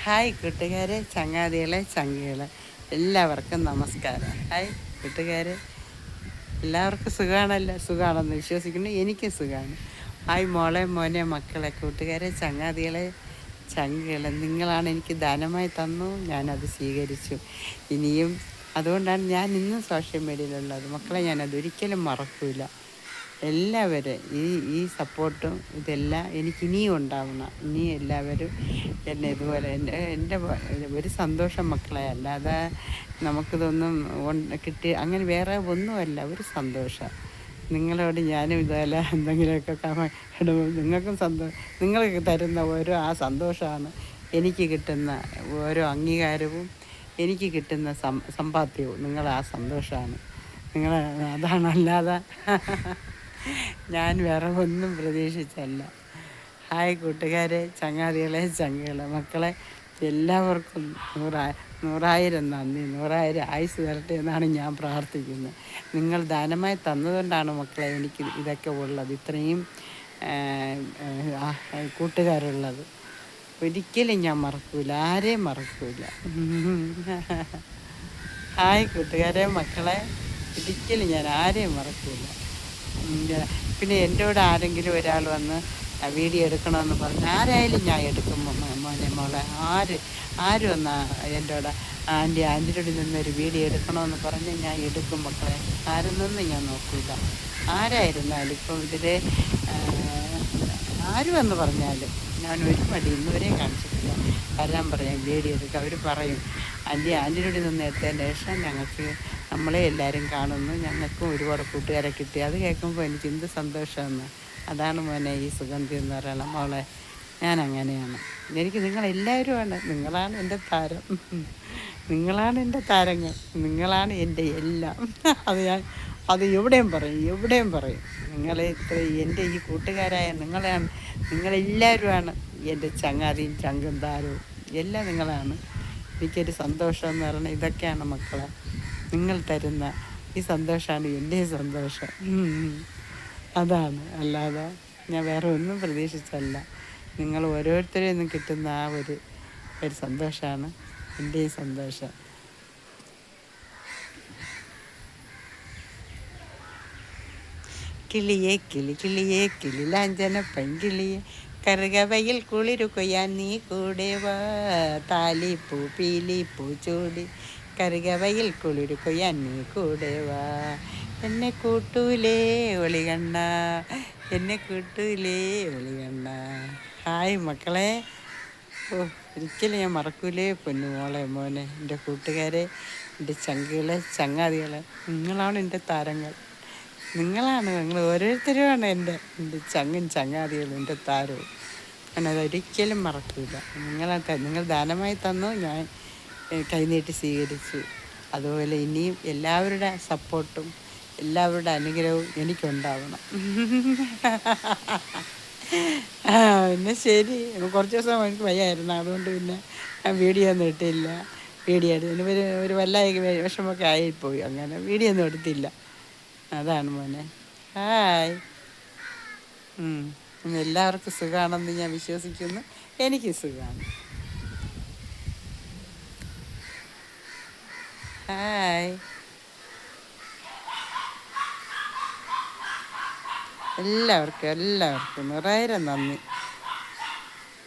Hi കൂട്ടുകാരെ, ചങ്ങാതികളെ, ചങ്കികളെ, എല്ലാവർക്കും നമസ്കാരം. ഹായ് കൂട്ടുകാരെ, എല്ലാവർക്കും സുഖമാണല്ലോ? സുഖമാണെന്ന് വിശ്വസിക്കുന്നു. എനിക്കും സുഖമാണ്. ഹായ് മോളെ, മോനെ, മക്കളെ, കൂട്ടുകാരെ, ചങ്ങാതികളെ, ചങ്കികളെ, നിങ്ങളാണ് എനിക്ക് ദാനമായി തന്നു, ഞാനത് സ്വീകരിച്ചു. ഇനിയും അതുകൊണ്ടാണ് ഞാൻ ഇന്നും സോഷ്യൽ മീഡിയയിലുള്ളത്. മക്കളെ, ഞാനത് ഒരിക്കലും മറക്കില്ല. എല്ലാവരും ഈ സപ്പോർട്ടും ഇതെല്ലാം എനിക്കിനിയും ഉണ്ടാവണം. ഇനിയും എല്ലാവരും എന്നെ ഇതുപോലെ എൻ്റെ ഒരു സന്തോഷം മക്കളെ, അല്ലാതെ നമുക്കിതൊന്നും കിട്ടി അങ്ങനെ വേറെ ഒന്നുമല്ല, ഒരു സന്തോഷം. നിങ്ങളോട് ഞാനും ഇതുപോലെ എന്തെങ്കിലുമൊക്കെ ഇടുമ്പോൾ നിങ്ങൾക്കും നിങ്ങൾക്ക് തരുന്ന ഓരോ ആ സന്തോഷമാണ് എനിക്ക് കിട്ടുന്ന ഓരോ അംഗീകാരവും, എനിക്ക് കിട്ടുന്ന സമ്പാദ്യവും. നിങ്ങൾ ആ സന്തോഷമാണ് നിങ്ങൾ. അതാണ്, അല്ലാതെ ഞാൻ വേറെ ഒന്നും പ്രതീക്ഷിച്ചല്ല. ഹായ് കൂട്ടുകാരെ, ചങ്ങാതികളെ, ചങ്ങകളെ, മക്കളെ, എല്ലാവർക്കും നൂറായിരം നന്ദി, നൂറായിരം ആയുസ് തരട്ടെ എന്നാണ് ഞാൻ പ്രാർത്ഥിക്കുന്നത്. നിങ്ങൾ ദാനമായി തന്നതുകൊണ്ടാണ് മക്കളെ എനിക്ക് ഇതൊക്കെ ഉള്ളത്, ഇത്രയും കൂട്ടുകാരുള്ളത്. ഒരിക്കലും ഞാൻ മറക്കൂല, ആരെയും മറക്കൂല. ഹായ് കൂട്ടുകാരെ, മക്കളെ, ഒരിക്കലും ഞാൻ ആരെയും മറക്കൂല. പിന്നെ എൻ്റെ കൂടെ ആരെങ്കിലും ഒരാൾ വന്ന് വീഡിയോ എടുക്കണമെന്ന് പറഞ്ഞ് ആരായാലും ഞാൻ എടുക്കും. മോനെ, മോളെ, ആരും വന്നാ എൻ്റെ കൂടെ ആൻറ്റിയുടെ നിന്നൊരു വീഡിയോ എടുക്കണമെന്ന് പറഞ്ഞ് ഞാൻ എടുക്കും മക്കളെ. ആരെന്നൊന്നും ഞാൻ നോക്കില്ല. ആരായിരുന്നാലും ഇപ്പം ഇതിൽ ആരും എന്ന് പറഞ്ഞാലും ഞാൻ ഒരു മടി ഇന്നുവരെ കാണിച്ചിട്ടില്ല. വരാൻ പറയാം, വീഡിയോ എടുക്കുക. അവർ പറയും ആൻറ്റിയുടെ നിന്ന് എടുത്തതിൻ്റെ ശേഷം ഞങ്ങൾക്ക് നമ്മളെ എല്ലാവരും കാണുന്നു, ഞങ്ങൾക്കും ഒരുപാട് കൂട്ടുകാരെ കിട്ടി. അത് കേൾക്കുമ്പോൾ എനിക്ക് എന്ത് സന്തോഷമെന്ന്. അതാണ് മോനെ ഈ സുഗന്ധി എന്ന് പറയണം. മോളെ, ഞാൻ അങ്ങനെയാണ്. എനിക്ക് നിങ്ങളെല്ലാവരുമാണ്. നിങ്ങളാണ് എൻ്റെ താരം, നിങ്ങളാണ് എൻ്റെ താരങ്ങൾ, നിങ്ങളാണ് എൻ്റെ എല്ലാം. അത് എവിടെയും പറയും. നിങ്ങളെ എൻ്റെ ഈ കൂട്ടുകാരായ നിങ്ങളെല്ലാവരുമാണ് എൻ്റെ ചങ്ങാതിയും ചങ്കും താരവും എല്ലാം നിങ്ങളാണ്. എനിക്കൊരു സന്തോഷം എന്ന് പറഞ്ഞാൽ ഇതൊക്കെയാണ് മക്കളെ. നിങ്ങൾ തരുന്ന ഈ സന്തോഷമാണ് എൻ്റെ സന്തോഷം. അതാണ്, അല്ലാതെ ഞാൻ വേറെ ഒന്നും പ്രതീക്ഷിച്ചല്ല. നിങ്ങൾ ഓരോരുത്തരെയും നിന്നും കിട്ടുന്ന ആ ഒരു സന്തോഷമാണ് എൻ്റെ ഈ സന്തോഷം. കിളിയെ കിളിയെ കിളിലാഞ്ചന പെൺകിളിയെ കറുകവയിൽ കുളിരു കൊയ്യാൻ നീ കൂടെ വാ. താലിപ്പൂ പീലിപ്പൂ ചൂടി കറുകവയിൽ കുളിരു കൊയ്യാൻ നീ കൂടെ വാ. എന്നെ കൂട്ടൂലേ ഒളികണ്ണ, എന്നെ കൂട്ടൂലേ ഒളികണ്ണ. ഹായ് മക്കളെ, ഒരിക്കലും ഞാൻ മറക്കൂലേ പൊന്നുമോളെ, മോനെ, എൻ്റെ കൂട്ടുകാരെ, എൻ്റെ ചങ്കുകളെ, ചങ്ങാതികളെ, നിങ്ങളാണ് എൻ്റെ താരങ്ങൾ. നിങ്ങൾ ഓരോരുത്തരുമാണ് എൻ്റെ ചങ്ങും ചങ്ങാതികളും എൻ്റെ താരവും. ഞാനതൊരിക്കലും മറക്കില്ല. നിങ്ങൾ ദാനമായി തന്നു, ഞാൻ കൈനീട്ടി സ്വീകരിച്ചു. അതുപോലെ ഇനിയും എല്ലാവരുടെ സപ്പോർട്ടും എല്ലാവരുടെ അനുഗ്രഹവും എനിക്കുണ്ടാവണം. പിന്നെ ശരി, കുറച്ച് ദിവസം എനിക്ക് വയ്യായിരുന്നു, അതുകൊണ്ട് പിന്നെ ഞാൻ വീഡിയോ ഒന്നും ഇട്ടില്ല. വീഡിയോ എടുത്ത് ഒരു വല്ലായി വിഷമമൊക്കെ ആയിപ്പോയി, അങ്ങനെ വീഡിയോ ഒന്നും എടുത്തില്ല. അതാണ് മോനെ. ഹായ്. എല്ലാവർക്കും സുഖമാണെന്ന് ഞാൻ വിശ്വസിക്കുന്നു. എനിക്ക് സുഖമാണ്. ഹായ്. എല്ലാവർക്കും നൂറായിരം നന്ദി.